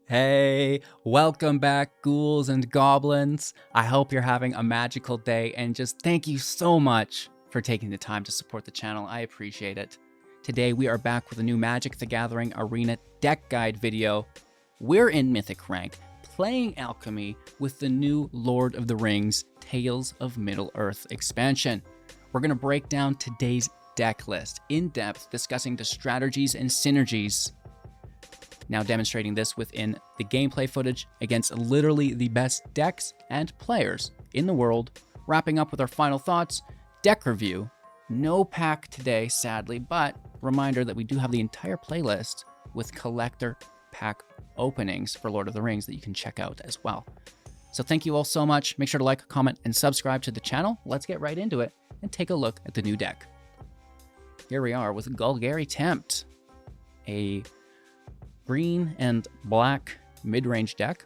Hey, welcome back, ghouls and goblins. I hope you're having a magical day, and just thank you so much for taking the time to support the channel. I appreciate it. Today we are back with a new Magic the Gathering Arena deck guide video. We're in Mythic rank, playing Alchemy with the new Lord of the Rings Tales of Middle-earth expansion. We're going to break down today's deck list in depth, discussing the strategies and synergies. Now demonstrating this within the gameplay footage against literally the best decks and players in the world. Wrapping up with our final thoughts, deck review. No pack today, sadly, but reminder that we do have the entire playlist with collector pack openings for Lord of the Rings that you can check out as well. So thank you all so much. Make sure to like, comment, and subscribe to the channel. Let's get right into it and take a look at the new deck. Here we are with Golgari Tempt, a green and black mid-range deck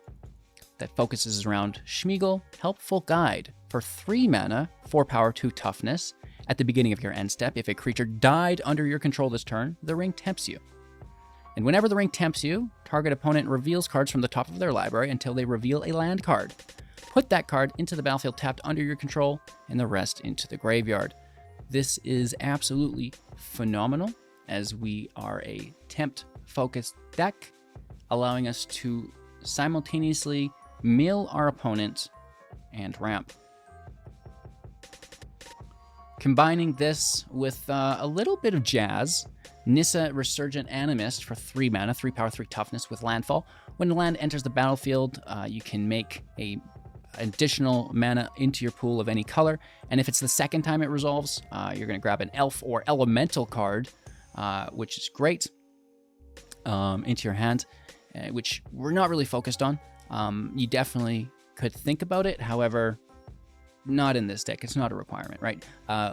that focuses around Sméagol, Helpful Guide for 3 mana, 4 power, 2 toughness. At the beginning of your end step, if a creature died under your control this turn, the ring tempts you. And whenever the ring tempts you, target opponent reveals cards from the top of their library until they reveal a land card. Put that card into the battlefield tapped under your control, and the rest into the graveyard. This is absolutely phenomenal, as we are a tempt-focused deck, allowing us to simultaneously mill our opponent and ramp. Combining this with a little bit of jazz, Nissa Resurgent Animist for 3 mana, 3 power, 3 toughness with landfall. When the land enters the battlefield, you can make a additional mana into your pool of any color, and if it's the second time it resolves, you're going to grab an elf or elemental card, which is great, into your hand, which we're not really focused on. You definitely could think about it, however, not in this deck. It's not a requirement, right?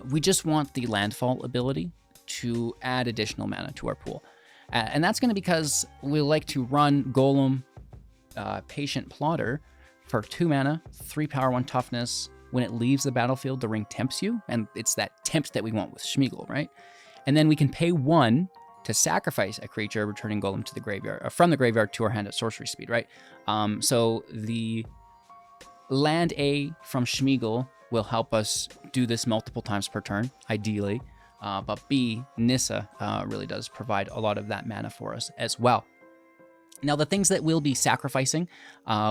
We just want the landfall ability to add additional mana to our pool, and that's going to be because we like to run Gollum, Patient Plotter, for 2 mana, 3 power, 1 toughness. When it leaves the battlefield, the ring tempts you, and it's that tempt that we want with Sméagol, right? And then we can pay 1 to sacrifice a creature, returning Gollum to the graveyard, from the graveyard to our hand at sorcery speed, right? So the land A from Sméagol will help us do this multiple times per turn, ideally. But B, Nissa, really does provide a lot of that mana for us as well. Now, the things that we'll be sacrificing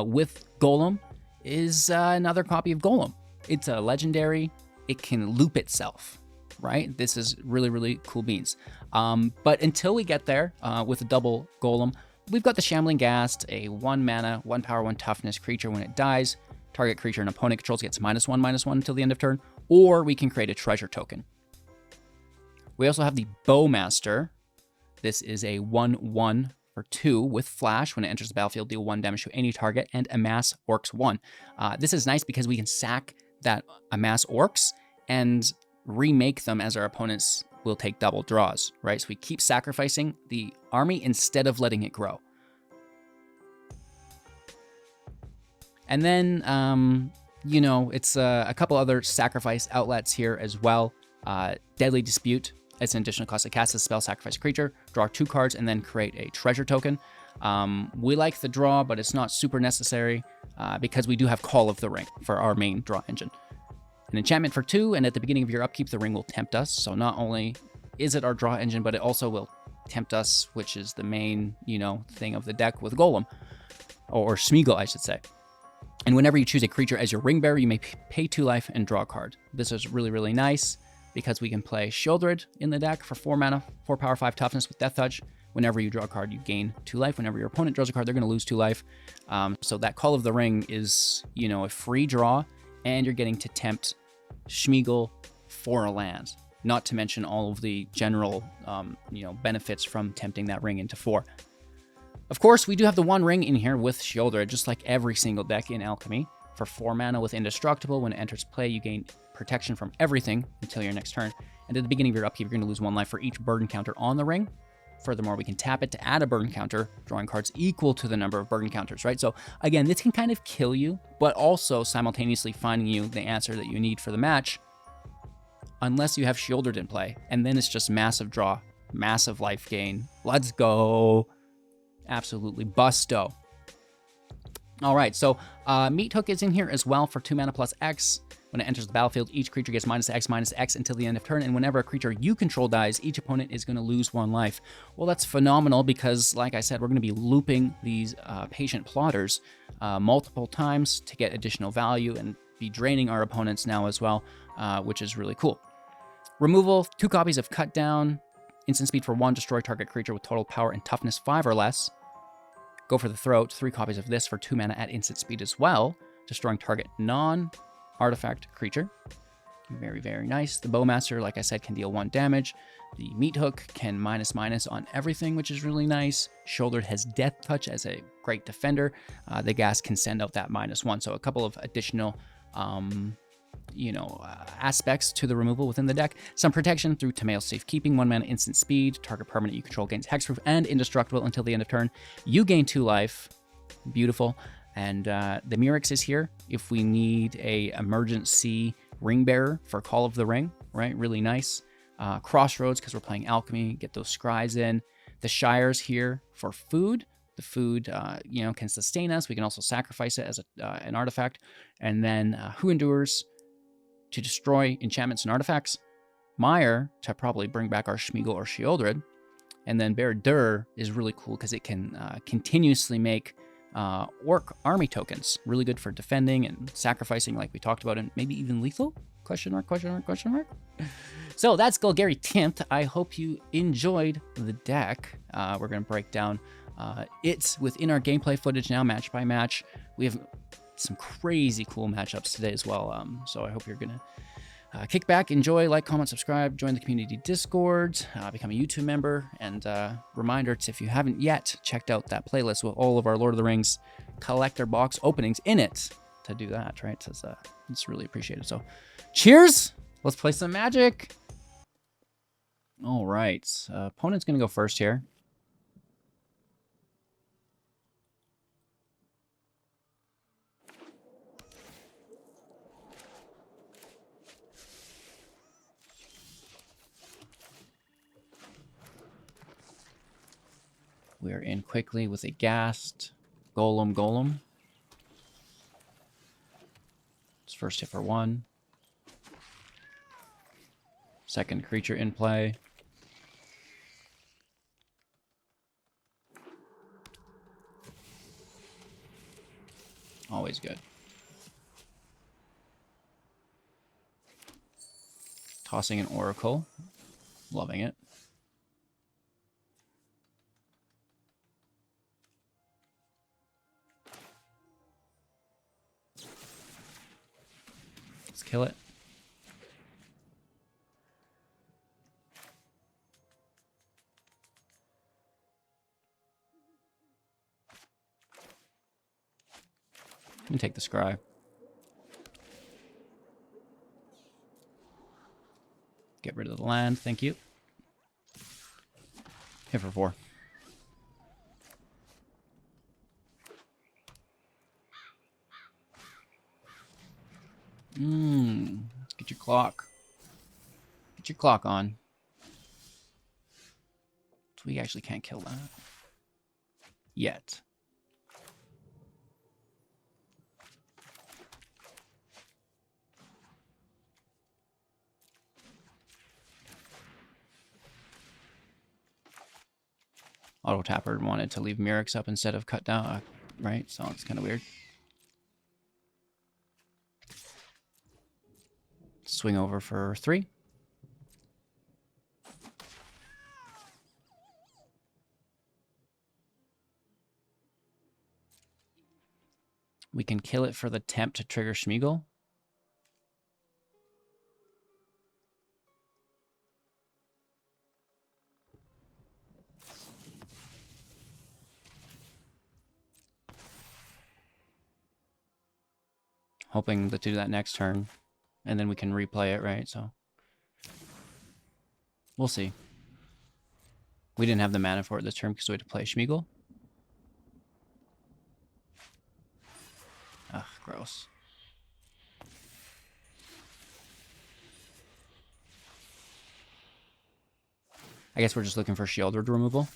with Gollum is another copy of Gollum. It's a legendary. It can loop itself, right? This is really, really cool beans. But until we get there with a double Gollum, we've got the Shambling Ghast, a 1 mana, 1 power, 1 toughness creature. When it dies, target creature an opponent controls gets -1/-1 until the end of turn, or we can create a treasure token. We also have the Bowmaster. This is a 1/1 for 2 with flash. When it enters the battlefield, deal 1 damage to any target and amass orcs 1. This is nice because we can sack that amass orcs and remake them as our opponents will take double draws, right? So we keep sacrificing the army instead of letting it grow. And then, you know, it's a couple other sacrifice outlets here as well. Deadly Dispute. It's an additional cost to cast a spell, sacrifice a creature, draw 2 cards, and then create a treasure token. We like the draw, but it's not super necessary because we do have Call of the Ring for our main draw engine. An enchantment for 2, and at the beginning of your upkeep, the ring will tempt us. So not only is it our draw engine, but it also will tempt us, which is the main, you know, thing of the deck with Gollum, or Sméagol, I should say. And whenever you choose a creature as your ring bearer, you may pay 2 life and draw a card. This is really, really nice because we can play Sheoldred in the deck for 4 mana, 4 power, 5 toughness with Death Touch. Whenever you draw a card, you gain 2 life. Whenever your opponent draws a card, they're going to lose 2 life. So that Call of the Ring is, you know, a free draw, and you're getting to tempt Sméagol for a land. Not to mention all of the general, you know, benefits from tempting that ring into 4. Of course, we do have the 1 ring in here with Sheoldred, just like every single deck in Alchemy. For 4 mana with Indestructible, when it enters play, you gain protection from everything until your next turn. And at the beginning of your upkeep, you're going to lose 1 life for each burden counter on the ring. Furthermore, we can tap it to add a burden counter, drawing cards equal to the number of burden counters, right? So again, this can kind of kill you, but also simultaneously finding you the answer that you need for the match, unless you have Sheoldred in play. And then it's just massive draw, massive life gain. Let's go. Absolutely busto. All right, so Meathook is in here as well for 2 mana plus X. When it enters the battlefield, each creature gets -X until the end of turn, and whenever a creature you control dies, each opponent is going to lose 1 life. Well, that's phenomenal because, like I said, we're going to be looping these patient plotters multiple times to get additional value and be draining our opponents now as well, which is really cool. Removal, 2 copies of Cut Down, instant speed for 1, destroy target creature with total power and toughness 5 or less. Go for the Throat, 3 copies of this for 2 mana at instant speed as well, destroying target non-artifact creature. Very, very nice. The Bowmaster, like I said, can deal 1 damage. The Meathook can --/ on everything, which is really nice. Sheoldred has Death Touch as a great defender. The Ghast can send out that -1, so a couple of additional aspects to the removal within the deck. Some protection through Tamiyo Safekeeping, 1 mana instant speed. Target permanent you control gains hexproof and indestructible until the end of turn. You gain 2 life. Beautiful. And the Mirrex is here if we need a emergency ring bearer for Call of the Ring, right? Really nice. Crossroads because we're playing alchemy. Get those scries in. The Shire's here for food. The food, can sustain us. We can also sacrifice it as an artifact. And then Who Endures to destroy enchantments and artifacts. Mire to probably bring back our Sméagol or Sheoldred. And then Bear Dur is really cool because it can continuously make orc army tokens. Really good for defending and sacrificing like we talked about, and maybe even lethal? Question mark, question mark, question mark. So that's Golgari Tempt. I hope you enjoyed the deck. We're going to break down it's within our gameplay footage now, match by match. We have some crazy cool matchups today as well. So I hope you're going to kick back, enjoy, like, comment, subscribe, join the community Discord, become a YouTube member, and reminder to, if you haven't yet checked out that playlist with all of our Lord of the Rings collector box openings in it, to do that, right? It's really appreciated. So cheers! Let's play some Magic! All right, opponent's going to go first here. We're in quickly with a Ghast. Gollum. It's first hit for 1. Second creature in play. Always good. Tossing an Oracle. Loving it. Let's kill it. Let me take the scry. Get rid of the land, thank you. Hit for 4. Get your clock. Get your clock on. So we actually can't kill that. Yet. Auto Tapper wanted to leave Mirrex up instead of cut down, right? So it's kind of weird. Swing over for 3. We can kill it for the Tempt to trigger Sméagol. Hoping to do that next turn. And then we can replay it, right? So we'll see. We didn't have the mana for it this turn because we had to play Sméagol. Ugh, gross. I guess we're just looking for Sheoldred removal.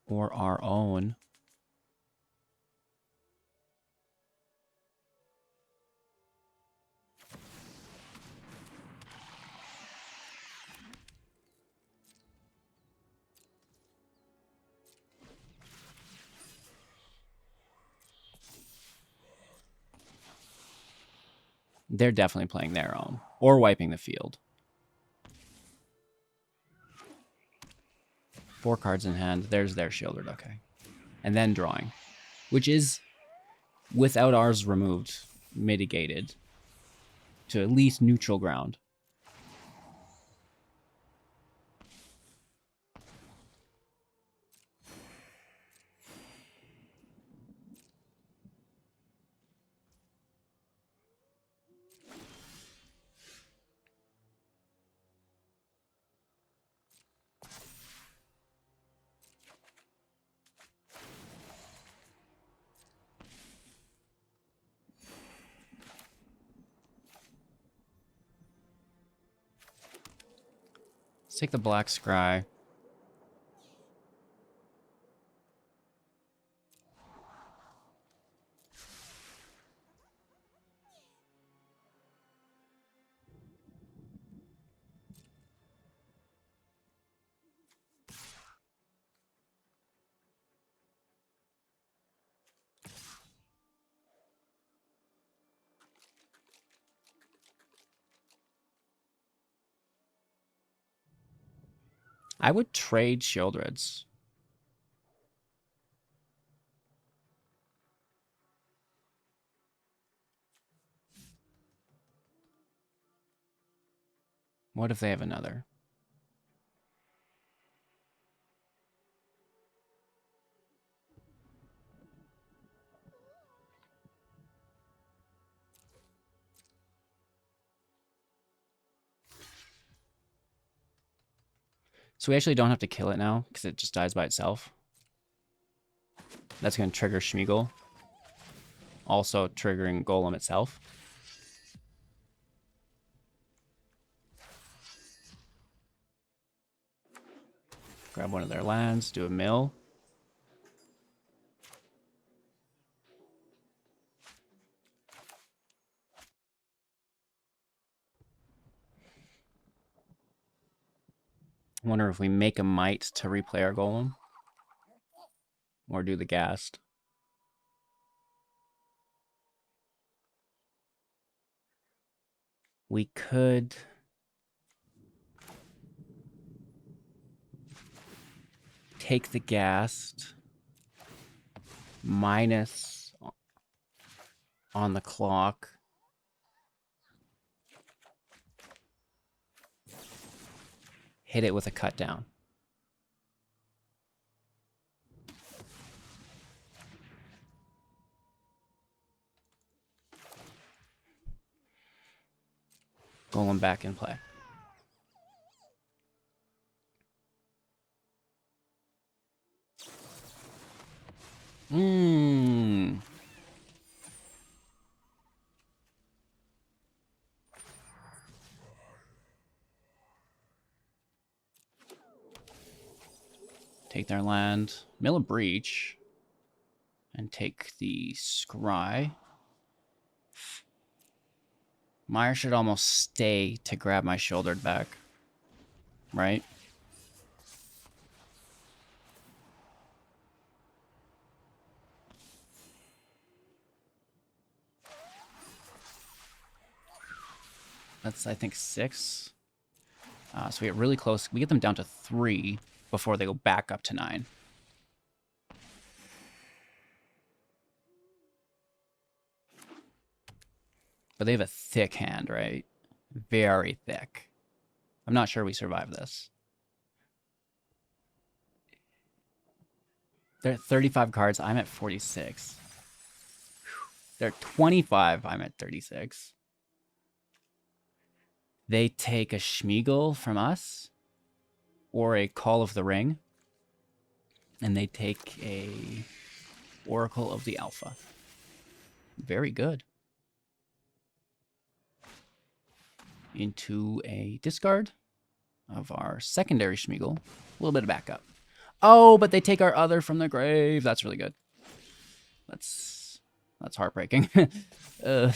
Or our own. They're definitely playing their own. Or wiping the field. 4 cards in hand. There's their Sheoldred, okay. And then drawing. Which is, without ours removed, mitigated to at least neutral ground. Let's take the black scry. I would trade Sheoldreds. What if they have another? So we actually don't have to kill it now, because it just dies by itself. That's going to trigger Sméagol. Also triggering Gollum itself. Grab one of their lands, do a mill. I wonder if we make a Might to replay our Golem. Or do the Ghast. We could... take the Ghast. Minus on the clock. Hit it with a cut down. Golem back in play. Take their land, mill a breach, and take the scry. Mire should almost stay to grab my Sheoldred back, right? That's, I think, 6. So we get really close. We get them down to 3 before they go back up to 9. But they have a thick hand, right? Very thick. I'm not sure we survive this. They're at 35 cards. I'm at 46. They're 25. I'm at 36. They take a Sméagol from us. Or a Call of the Ring. And they take a Oracle of the Alpha. Very good. Into a discard of our secondary Sméagol. A little bit of backup. Oh, but they take our other from the grave. That's really good. That's heartbreaking. uh,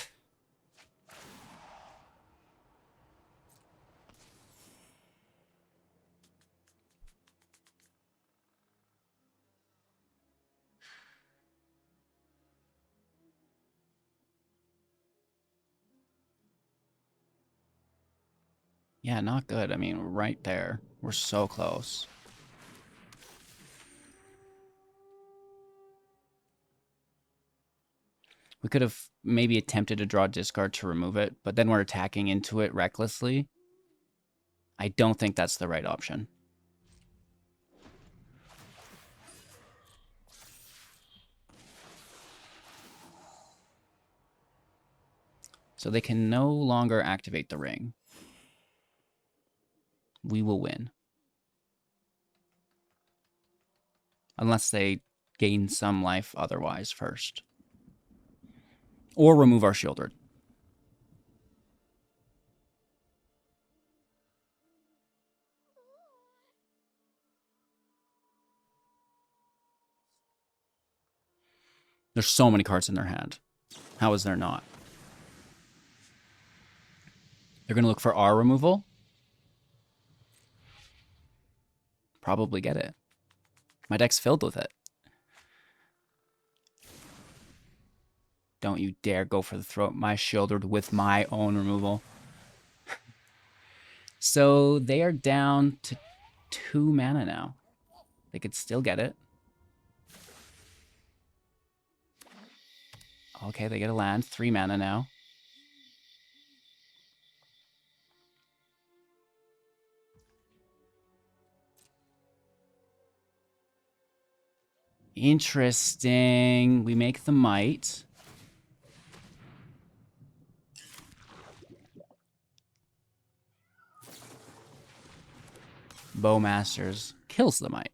yeah, not good. I mean, right there. We're so close. We could have maybe attempted to draw discard to remove it, but then we're attacking into it recklessly. I don't think that's the right option. So they can no longer activate the ring. We will win. Unless they gain some life otherwise first. Or remove our Sheoldred. There's so many cards in their hand. How is there not? They're going to look for our removal. Probably get it. My deck's filled with it. Don't you dare go for the throat. My Sheoldred with my own removal. So they are down to 2 mana now. They could still get it. Okay, they get a land. 3 mana now. Interesting. We make the Might. Bowmasters kills the Might.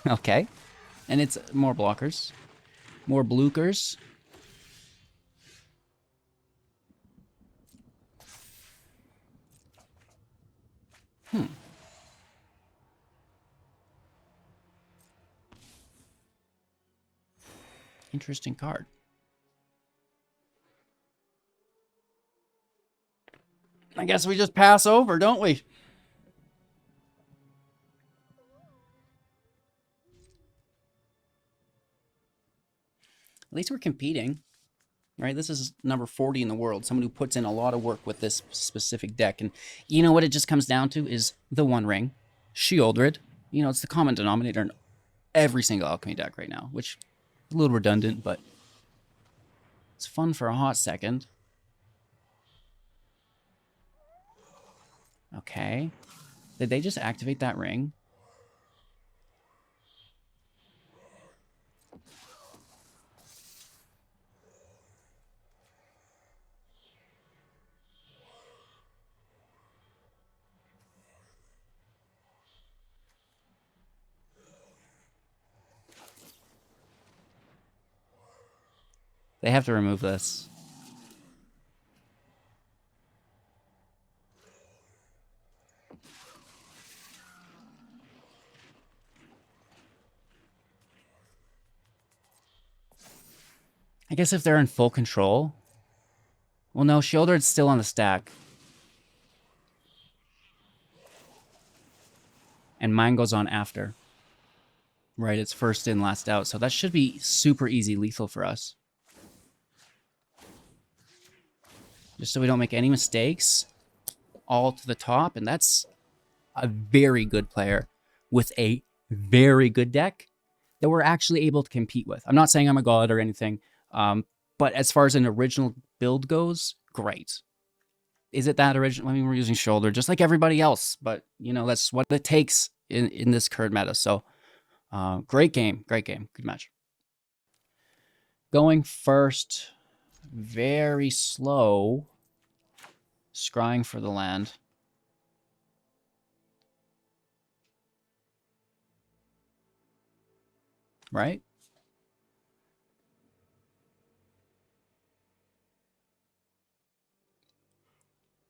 Okay. And it's more blockers. More blookers. Interesting card. I guess we just pass over, don't we? At least we're competing, right? This is number 40 in the world. Someone who puts in a lot of work with this specific deck. And you know what it just comes down to is the One Ring, Sheoldred. You know, it's the common denominator in every single alchemy deck right now, which is a little redundant, but it's fun for a hot second. Okay. Did they just activate that ring? They have to remove this. I guess if they're in full control. Well, no, Sheoldred's still on the stack. And mine goes on after. Right, it's first in, last out. So that should be super easy lethal for us. Just so we don't make any mistakes. All to the top. And that's a very good player with a very good deck that we're actually able to compete with. I'm not saying I'm a god or anything. But as far as an original build goes, great. Is it that original? I mean, we're using Sheoldred just like everybody else. But, you know, that's what it takes in this current meta. So, great game. Great game. Good match. Going first, very slow. Scrying for the land. Right?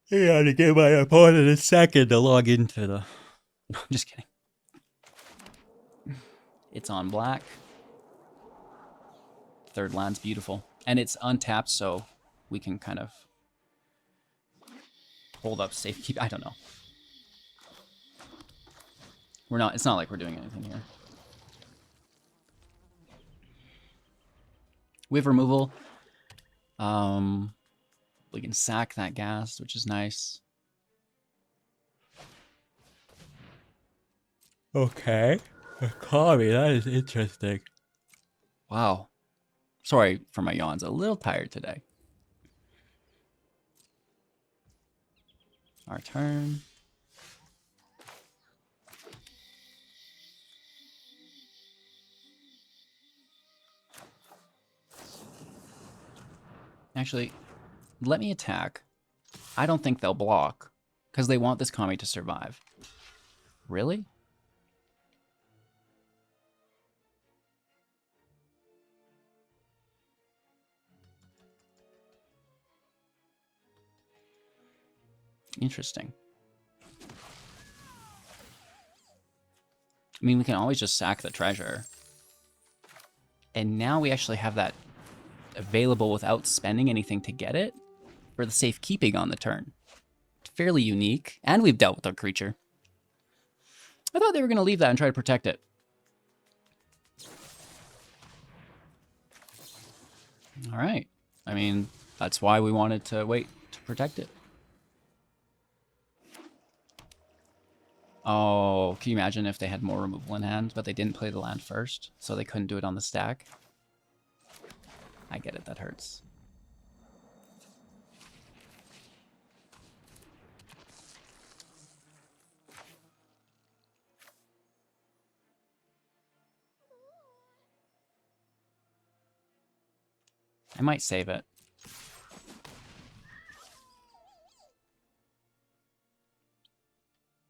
Yeah, to give my opponent a second to log into the... I'm just kidding. It's on black. Third land's beautiful. And it's untapped, so we can kind of hold up Safekeeping. I don't know. We're not, it's not like we're doing anything here. We have removal. We can sack that Ghast, which is nice. Okay. Economy, that is interesting. Wow. Sorry for my yawns. A little tired today. Our turn. Actually, let me attack. I don't think they'll block, because they want this Kami to survive. Really? Interesting. I mean, we can always just sack the treasure. And now we actually have that available without spending anything to get it for the safekeeping on the turn. It's fairly unique, and we've dealt with our creature. I thought they were going to leave that and try to protect it. All right. I mean, that's why we wanted to wait to protect it. Oh, can you imagine if they had more removal in hand, but they didn't play the land first, so they couldn't do it on the stack? I get it, that hurts. I might save it.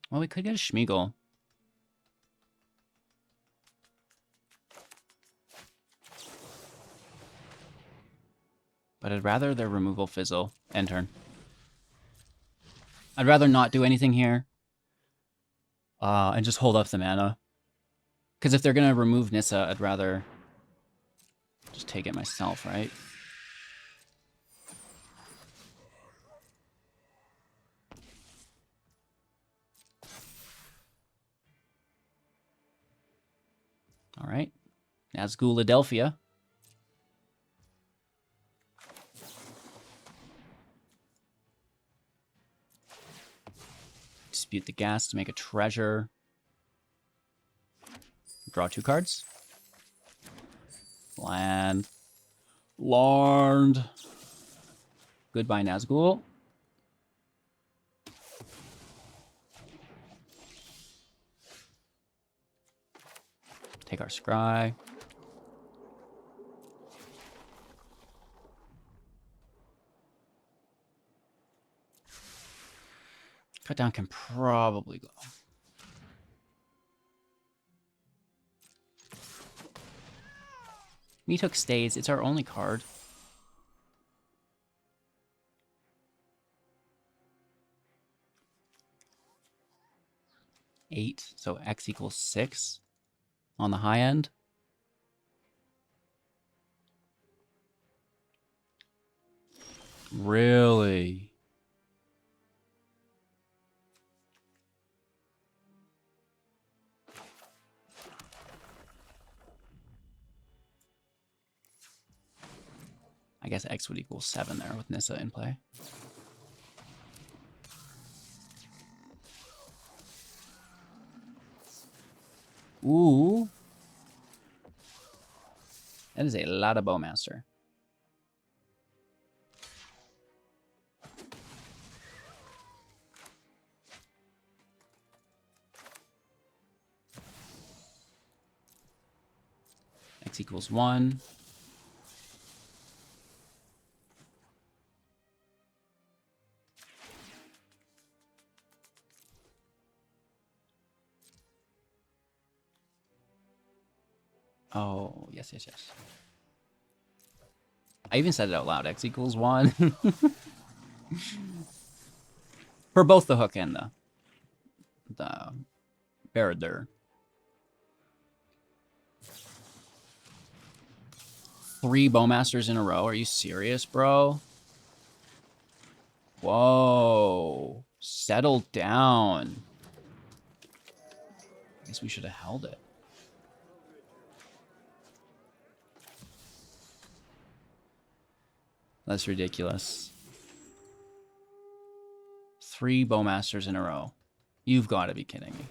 Well, we could get a Sméagol. But I'd rather their removal fizzle. End turn. I'd rather not do anything here. And just hold up the mana. Because if they're going to remove Nissa, I'd rather just take it myself, right? All right. Nazgul-Adelphia. Dispute the Ghast to make a treasure. Draw 2 cards. Land. Larned. Goodbye, Nazgul. Take our scry. Cut down can probably go. Meathook stays. It's our only card. Eight, so X equals 6 on the high end. Really? I guess X would equal 7 there with Nissa in play. Ooh. That is a lot of Bowmaster. X equals 1. Oh, yes, yes, yes. I even said it out loud. X equals 1. For both the hook and the Baradur. 3 Bowmasters in a row. Are you serious, bro? Whoa. Settle down. I guess we should have held it. That's ridiculous. 3 Bowmasters in a row. You've got to be kidding me.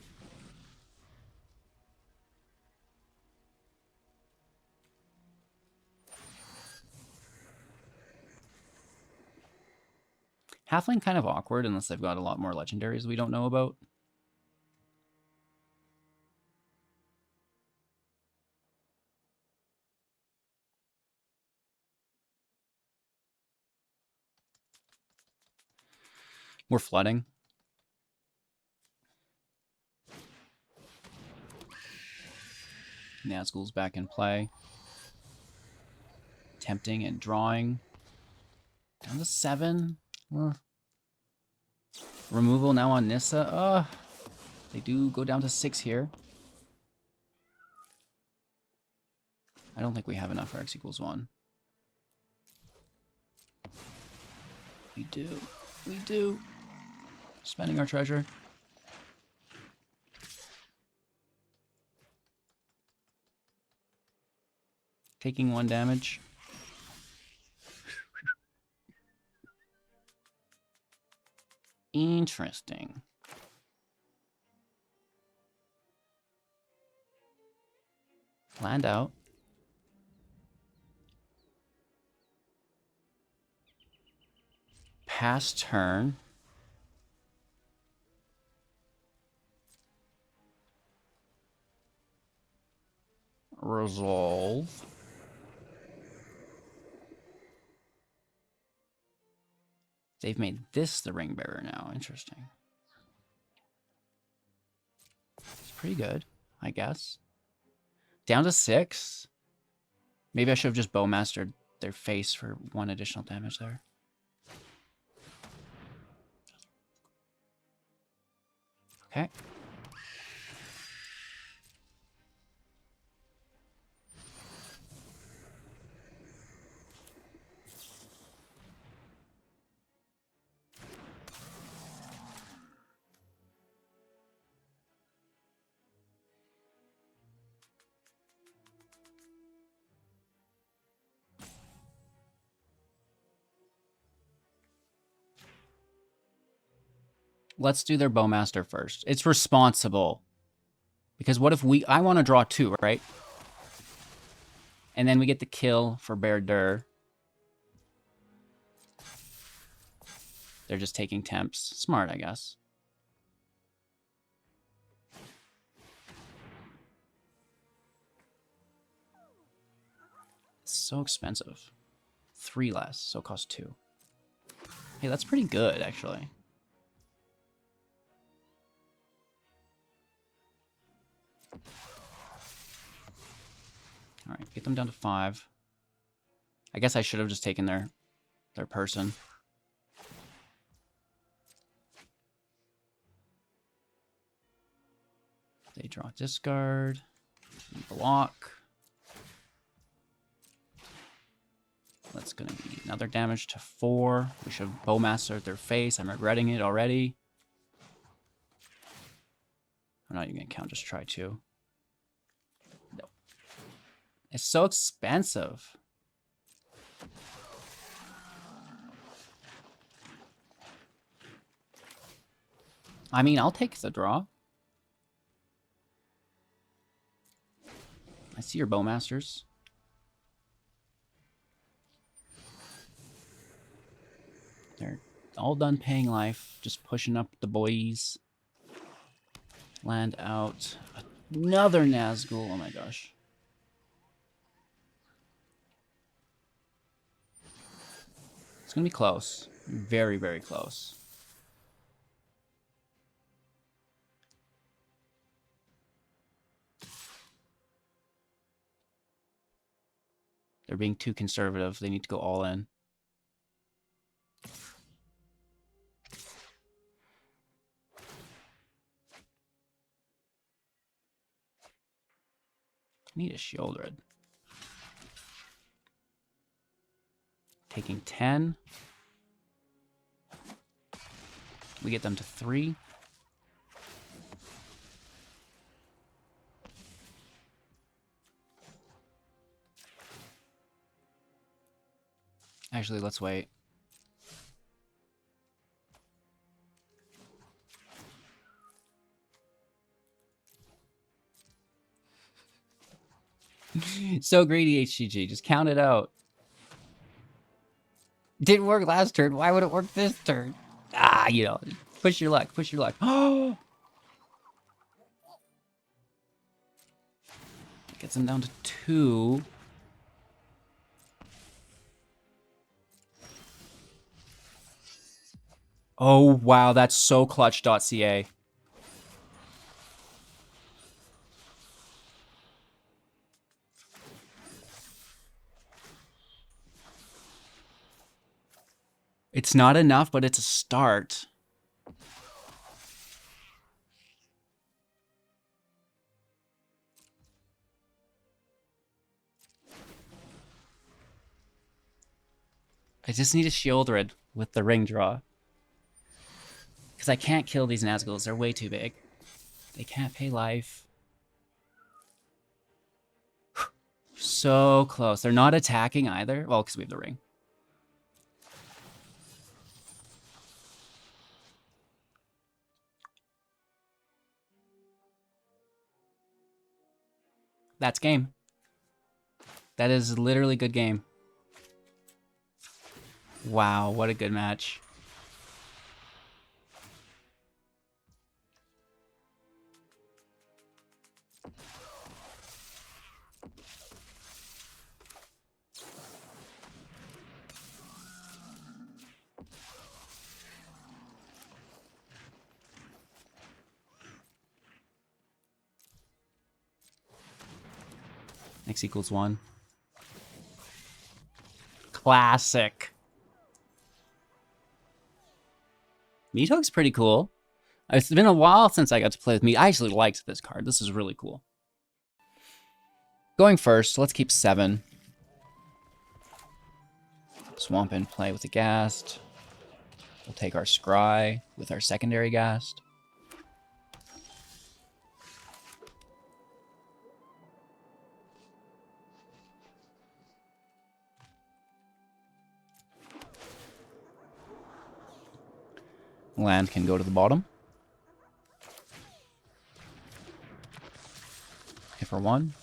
Halfling kind of awkward unless they've got a lot more legendaries we don't know about. We're flooding. Nazgul's back in play. Tempting and drawing. Down to 7. Removal now on Nissa. They do go down to 6 here. I don't think we have enough for X equals 1. We do. We do. Spending our treasure. Taking 1 damage. Interesting. Land out. Pass turn. Resolve. They've made this the ring bearer now. Interesting. It's pretty good, I guess. Down to 6. Maybe I should have just Bowmastered their face for 1 additional damage there. Okay. Let's do their Bowmaster first. It's responsible. Because what if I want to draw 2, right? And then we get the kill for Bear Dur. They're just taking temps. Smart, I guess. It's so expensive. 3 less, so it costs 2. Hey, that's pretty good, actually. All right, get them down to 5. I guess I should have just taken their person. They draw discard, block. That's going to be another damage to 4. We should have Bowmastered their face. I'm regretting it already. I'm not even going to count, just try 2. No. It's so expensive. I mean, I'll take the draw. I see your Bowmasters. They're all done paying life, just pushing up the boys. Land out. Another Nazgul. Oh my gosh. It's going to be close. Very, very close. They're being too conservative. They need to go all in. I need a Sheoldred. taking 10. We get them to 3. Actually, let's wait. So greedy, HGG. Just count it out. Didn't work last turn. Why would it work this turn? Ah, you know. Push your luck. Push your luck. Oh! Gets him down to 2. Oh, wow. That's so clutch.ca. It's not enough, but it's a start. I just need a Sheoldred with the ring draw. Because I can't kill these Nazguls. They're way too big. They can't pay life. So close. They're not attacking either. Well, because we have the ring. That's game. That is literally good game. Wow, what a good match. X equals 1. Classic. Meathook's pretty cool. It's been a while since I got to play with Meat. I actually liked this card. This is really cool. Going first, let's keep 7. Swamp in play with the Ghast. We'll take our Scry with our secondary Ghast. Land can go to the bottom. Hit for 1.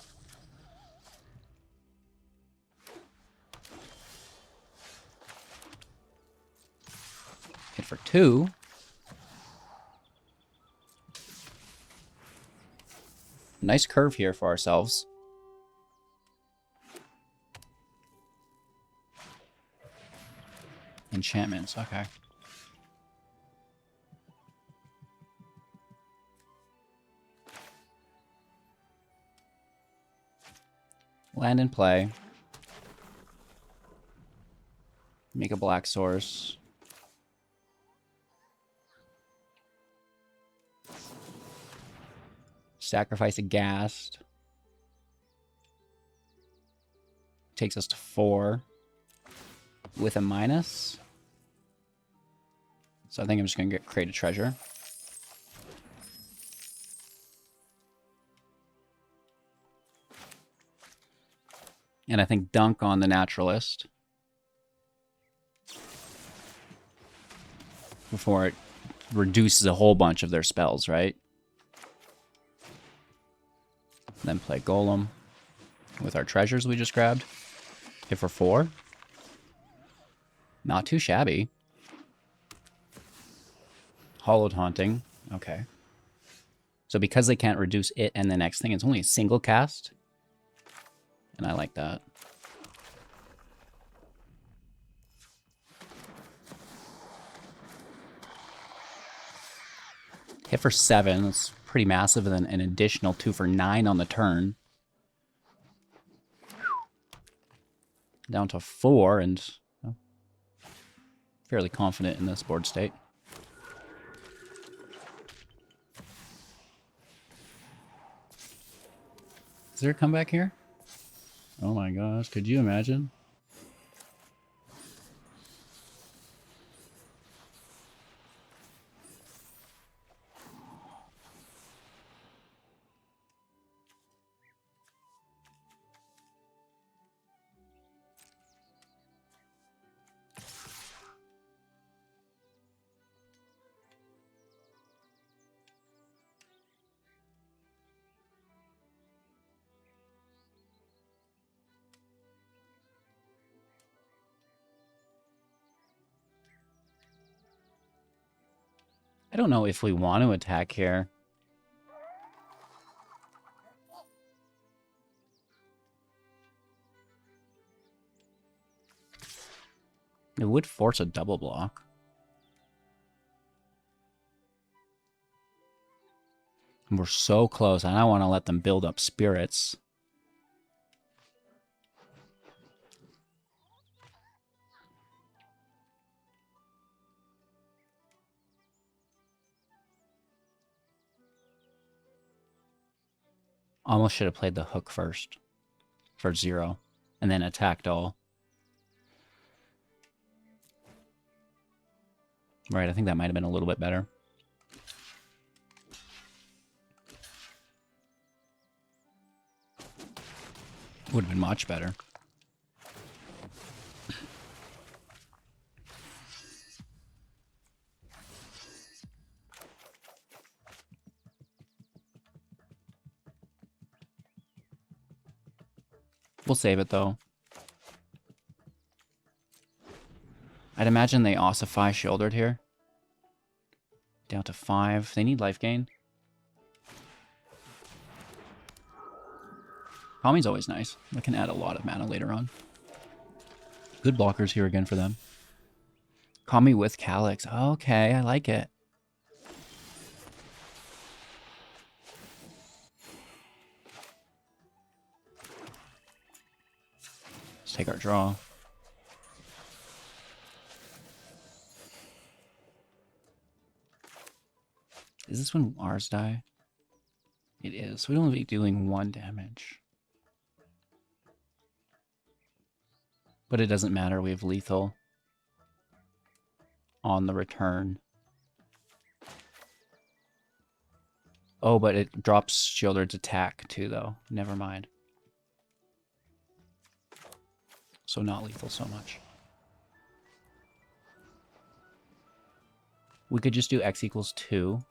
Hit for 2. Nice curve here for ourselves. Enchantments, okay. Land in play. Make a black source. Sacrifice a Ghast. Takes us to 4. With a minus. So I think I'm just going to create a treasure. And I think dunk on the naturalist. Before it reduces a whole bunch of their spells, right? Then play Gollum with our treasures we just grabbed. Hit for 4. Not too shabby. Hollowed Haunting. Okay. So because they can't reduce it and the next thing, it's only a single cast. And I like that. Hit for 7. That's pretty massive. And then an additional 2 for 9 on the turn. Down to 4 and well, fairly confident in this board state. Is there a comeback here? Oh my gosh, could you imagine? don't know if we want to attack here. It would force a double block. And we're so close. I don't want to let them build up spirits. Almost should have played the hook first for 0 and then attacked all. Right, I think that might have been a little bit better. Would have been much better. We'll save it, though. I'd imagine they ossify Sheoldred here. Down to 5. They need life gain. Kami's always nice. I can add a lot of mana later on. Good blockers here again for them. Kami with Calyx. Okay, I like it. Let's take our draw. Is this when ours die? It is. We'd only be doing 1 damage. But it doesn't matter. We have lethal on the return. Oh, but it drops Sheoldred's attack too, though. Never mind. So not lethal so much. We could just do X equals 2.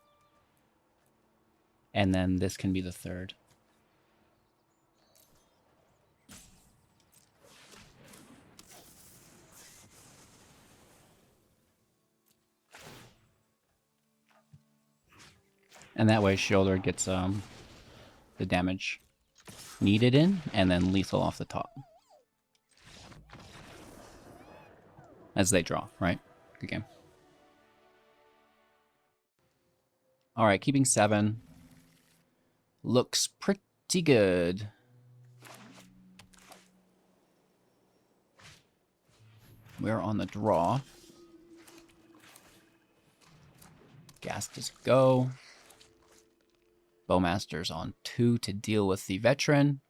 And then this can be the 3rd. And that way Sheoldred gets the damage needed in, and then lethal off the top. As they draw, right? Good game. Alright, keeping 7. Looks pretty good. We're on the draw. Ghast is go. Bowmasters on 2 to deal with the veteran.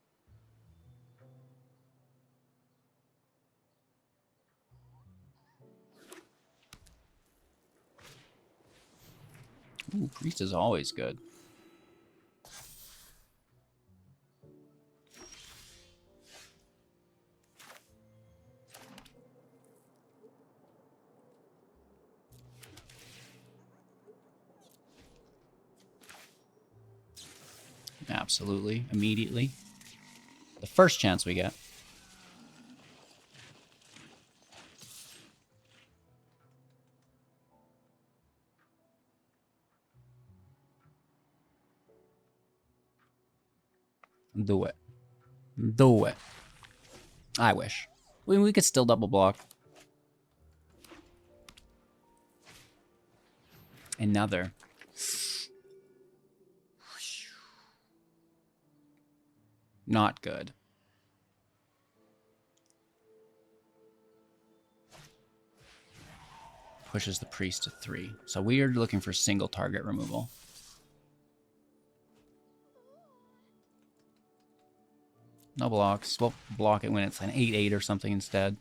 Ooh, priest is always good. Absolutely. Immediately. The first chance we get. Do it. Do it. I wish. We could still double block. Another. Not good. Pushes the priest to 3. So we are looking for single target removal. No blocks. We'll block it when it's an 8/8 or something instead.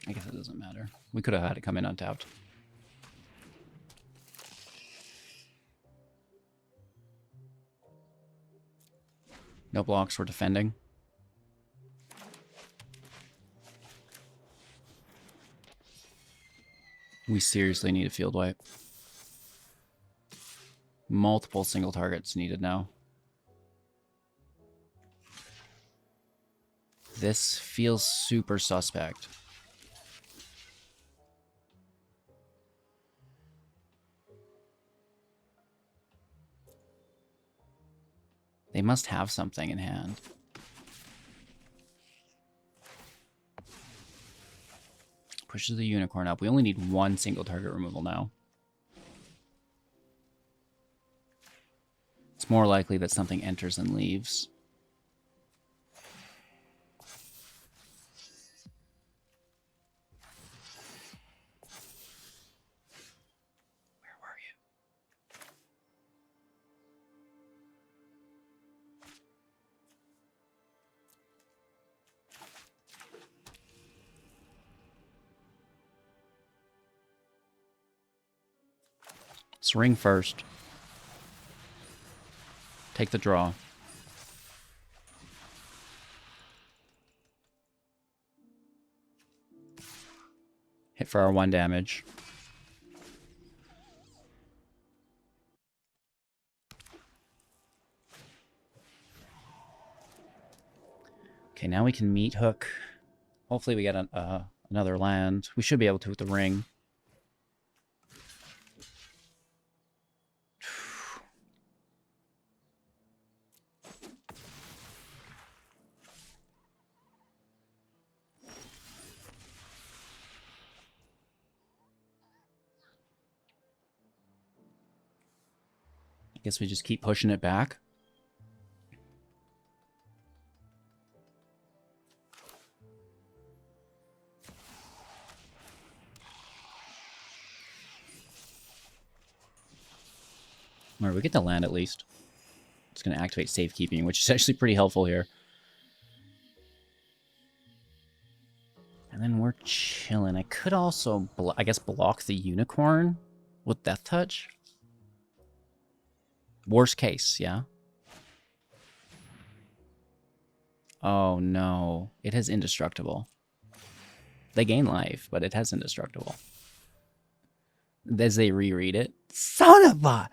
I guess it doesn't matter. We could have had it come in untapped. No blocks, we're defending. We seriously need a field wipe. Multiple single targets needed now. This feels super suspect. They must have something in hand. Pushes the unicorn up. We only need one single target removal now. It's more likely that something enters and leaves. Where were you? Let's ring first. Take the draw. Hit for our 1 damage. Okay, now we can Meathook. Hopefully we get another land. We should be able to with the ring. I guess we just keep pushing it back. Alright, we get to land at least. It's going to activate Safekeeping, which is actually pretty helpful here. And then we're chilling. I could also, I guess, block the unicorn with Death Touch. Worst case, yeah? Oh no, it has Indestructible. They gain life, but it has Indestructible. As they reread it, son of a...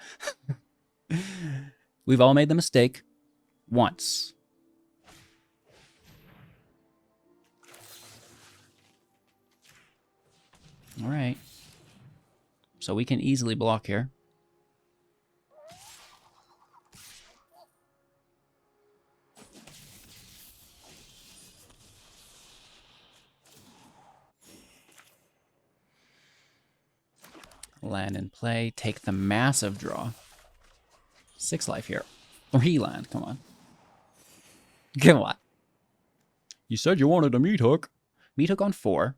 We've all made the mistake once. All right. So we can easily block here. Land in play. Take the massive draw. 6 life here. Or he land. Come on. Come on. You said you wanted a Meathook. Meathook on 4.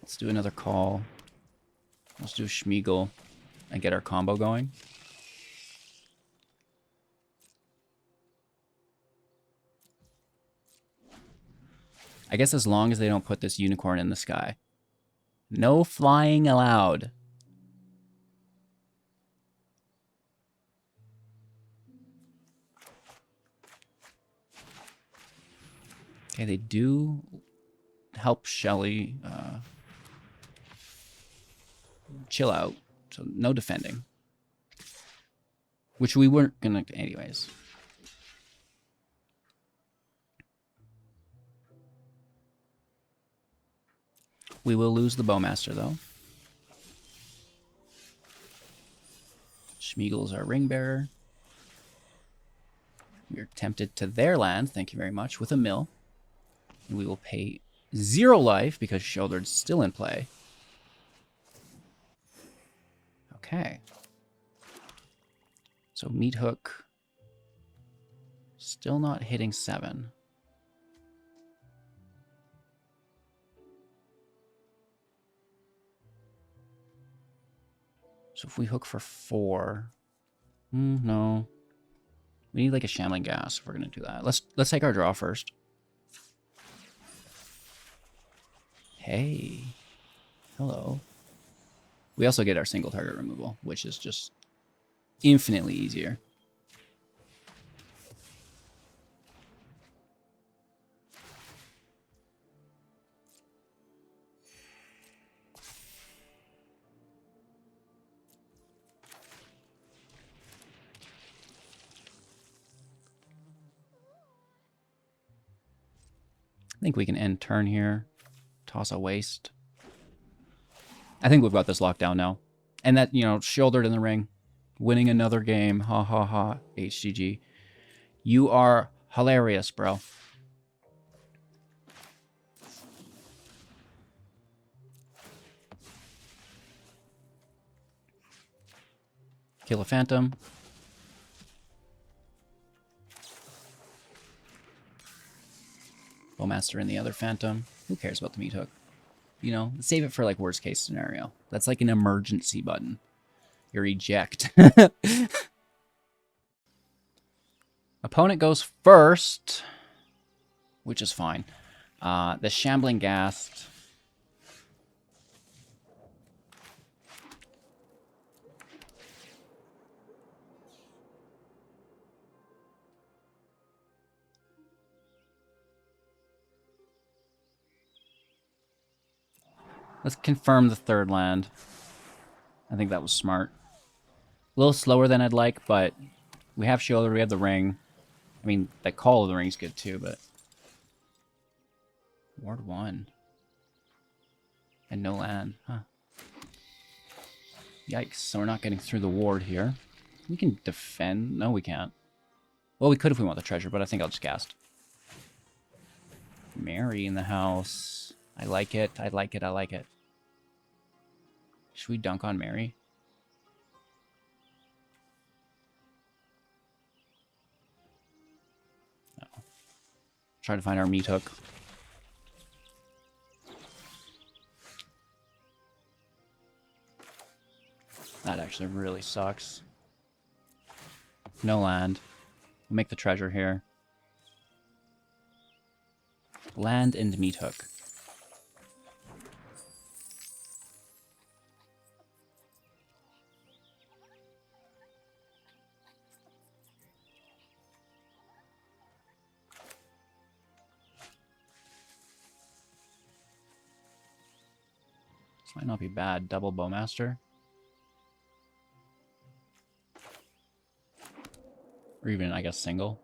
Let's do another call. Let's do a Sméagol and get our combo going. I guess as long as they don't put this unicorn in the sky. No flying allowed. Okay, they do help Shelly chill out. So no defending. Which we weren't gonna anyways. We will lose the Bowmaster though. Sméagol's our ring bearer. We are tempted to their land, thank you very much, with a mill. And we will pay 0 life because Sheoldred's still in play. Okay. So Meathook still not hitting 7. So if we hook for 4, no. We need like a Shambling Ghast if we're gonna do that. Let's take our draw first. Hey. Hello. We also get our single target removal, which is just infinitely easier. think we can end turn here. Toss a waste. I think we've got this locked down now. And that, you know, Sheoldred in the ring. Winning another game. Ha ha ha. HGG. You are hilarious, bro. Kill a phantom. Bowmaster in the other phantom. Who cares about the Meathook? You know, save it for like worst case scenario. That's like an emergency button. Your eject. Opponent goes first, which is fine. The Shambling Ghast. Let's confirm the third land. I think that was smart. A little slower than I'd like, but we have Sheoldred, we have the ring. I mean, the call of the ring's good too, but... Ward 1. And no land, huh. Yikes, so we're not getting through the ward here. We can defend. No, we can't. Well, we could if we want the treasure, but I think I'll just cast. Mire in the house. I like it, I like it, I like it. Should we dunk on Mire? No. Try to find our Meathook. That actually really sucks. No land. We'll make the treasure here. Land and Meathook. This might not be bad. Double Bowmaster. Or even, I guess, single.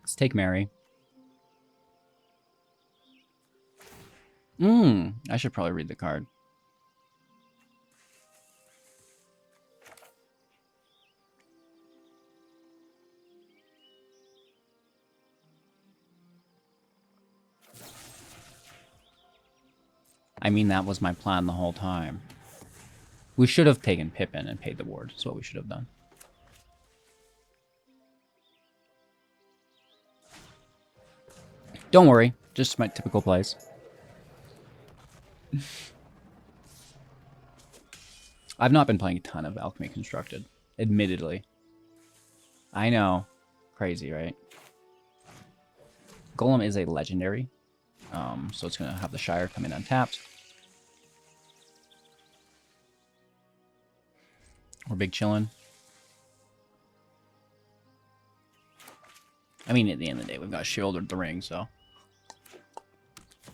Let's take Mire. I should probably read the card. I mean, that was my plan the whole time. We should have taken Pippin and paid the ward. That's what we should have done. Don't worry. Just my typical plays. I've not been playing a ton of Alchemy Constructed. Admittedly. I know. Crazy, right? Gollum is a legendary. So it's going to have the Shire come in untapped. We're big chillin'. I mean, at the end of the day, we've got Sheoldred the ring, so...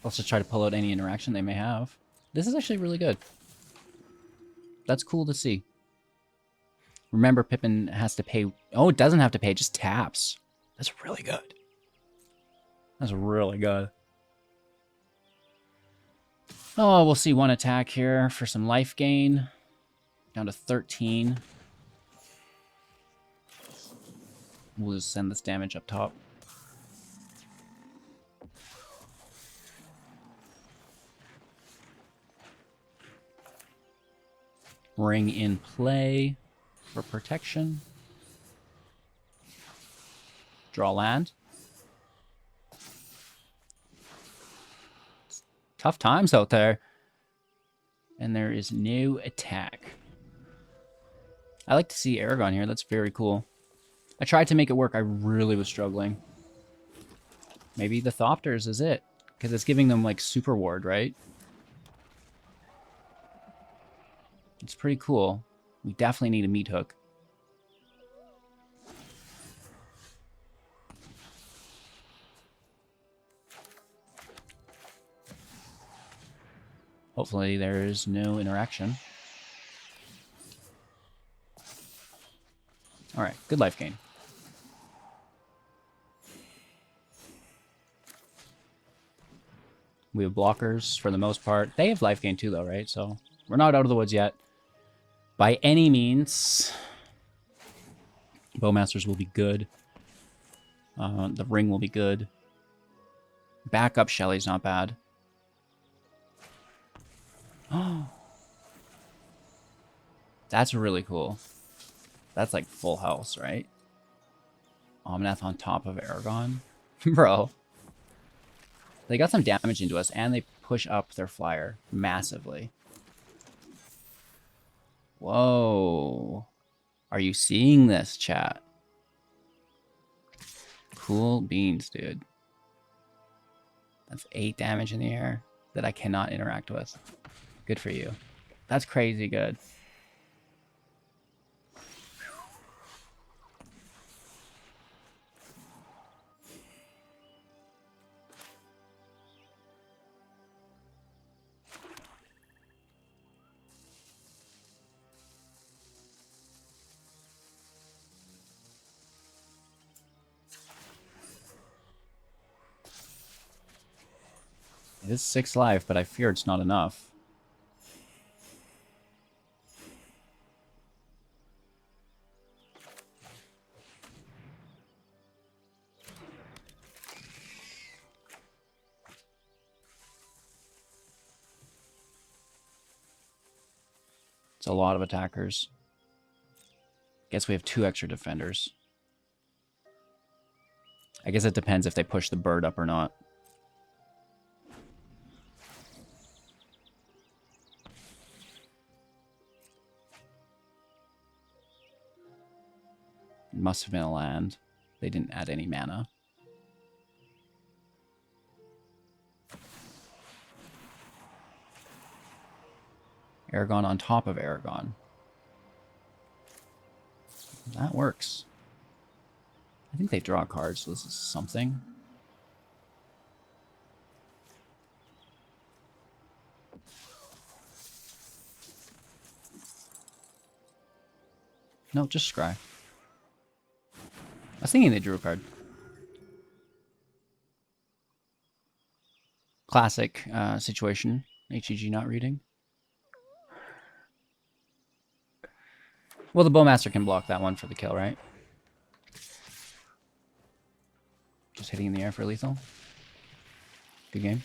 Let's just try to pull out any interaction they may have. This is actually really good. That's cool to see. Remember, Pippin has to pay... Oh, it doesn't have to pay, it just taps. That's really good. That's really good. Oh, we'll see one attack here for some life gain. Down to 13. We'll just send this damage up top. Ring in play for protection. Draw land. It's tough times out there. And there is no attack. I like to see Aragon here. That's very cool. I tried to make it work. I really was struggling. Maybe the Thopters is it. Because it's giving them, like, super ward, right? It's pretty cool. We definitely need a Meathook. Hopefully there's no interaction. All right, good life gain. We have blockers for the most part. They have life gain too, though, right? So we're not out of the woods yet. By any means, Bowmasters will be good. The ring will be good. Backup Shelly's not bad. Oh, that's really cool. That's like full house, right? Omnath on top of Aragon. Bro. They got some damage into us, and they push up their flyer massively. Whoa. Are you seeing this, chat? Cool beans, dude. That's 8 damage in the air that I cannot interact with. Good for you. That's crazy good. It is 6 life, but I fear it's not enough. It's a lot of attackers. Guess we have 2 extra defenders. I guess it depends if they push the bird up or not. Must have been a land. They didn't add any mana. Aragon on top of Aragon. That works. I think they draw cards, so this is something. No, just scry. I was thinking they drew a card. Classic situation. HEG not reading. Well, the Bowmaster can block that one for the kill, right? Just hitting in the air for lethal. Good game.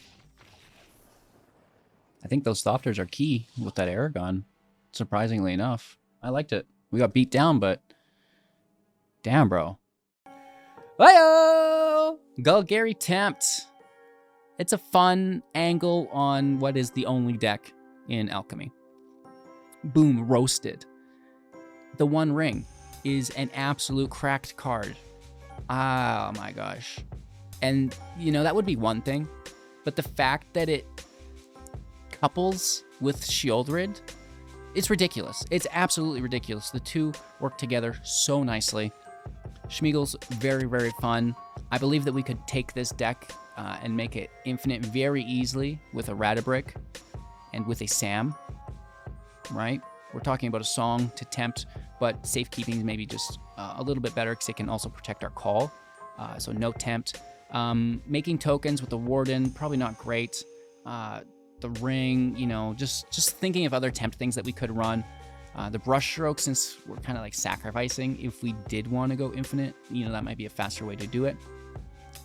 I think those Thopters are key with that Aragon, surprisingly enough. I liked it. We got beat down, but damn, bro. Hiyo! Golgari Tempt. It's a fun angle on what is the only deck in Alchemy. Boom, roasted. The One Ring is an absolute cracked card. Oh my gosh. And, you know, that would be one thing. But the fact that it couples with Sheoldred, it's ridiculous. It's absolutely ridiculous. The two work together so nicely. Sméagol's very, very fun. I believe that we could take this deck and make it infinite very easily with a Radabrick and with a Sam, right? We're talking about a Song to tempt, but Safekeeping is maybe just a little bit better because it can also protect our call. So no tempt. Making tokens with the Warden, probably not great. The Ring, you know, just thinking of other tempt things that we could run. The Brushstroke, since we're kind of like sacrificing, if we did want to go infinite, you know, that might be a faster way to do it.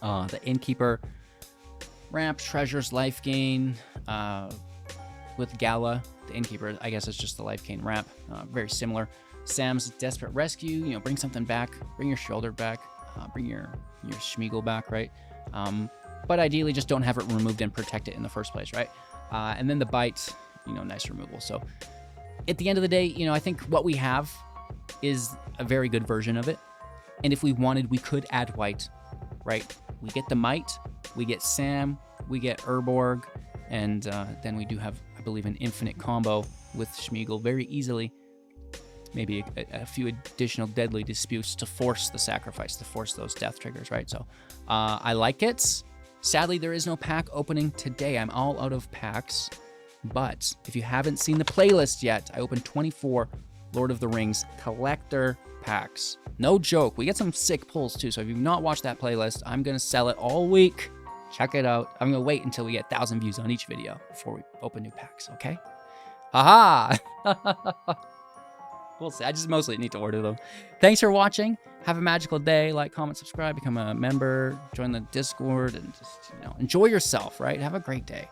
The Innkeeper, ramp, treasures, life gain. With Gala, the Innkeeper, I guess it's just the life gain ramp. Very similar. Sam's Desperate Rescue, you know, bring something back. Bring your Sheoldred back. Bring your Sméagol back, right? But ideally, just don't have it removed and protect it in the first place, right? And then the Bite, you know, nice removal. So at the end of the day, you know, I think what we have is a very good version of it. And if we wanted, we could add white, right? We get the Might, we get Sam, we get Urborg, and then we do have, I believe, an infinite combo with Sméagol very easily. Maybe a few additional deadly disputes to force the sacrifice, to force those death triggers, right? So I like it. Sadly, there is no pack opening today. I'm all out of packs. But if you haven't seen the playlist yet, I opened 24 Lord of the Rings collector packs. No joke. We get some sick pulls too. So if you've not watched that playlist, I'm going to sell it all week. Check it out. I'm going to wait until we get 1,000 views on each video before we open new packs, okay? Aha! We'll see. I just mostly need to order them. Thanks for watching. Have a magical day. Like, comment, subscribe, become a member, join the Discord, and just, enjoy yourself, right? Have a great day.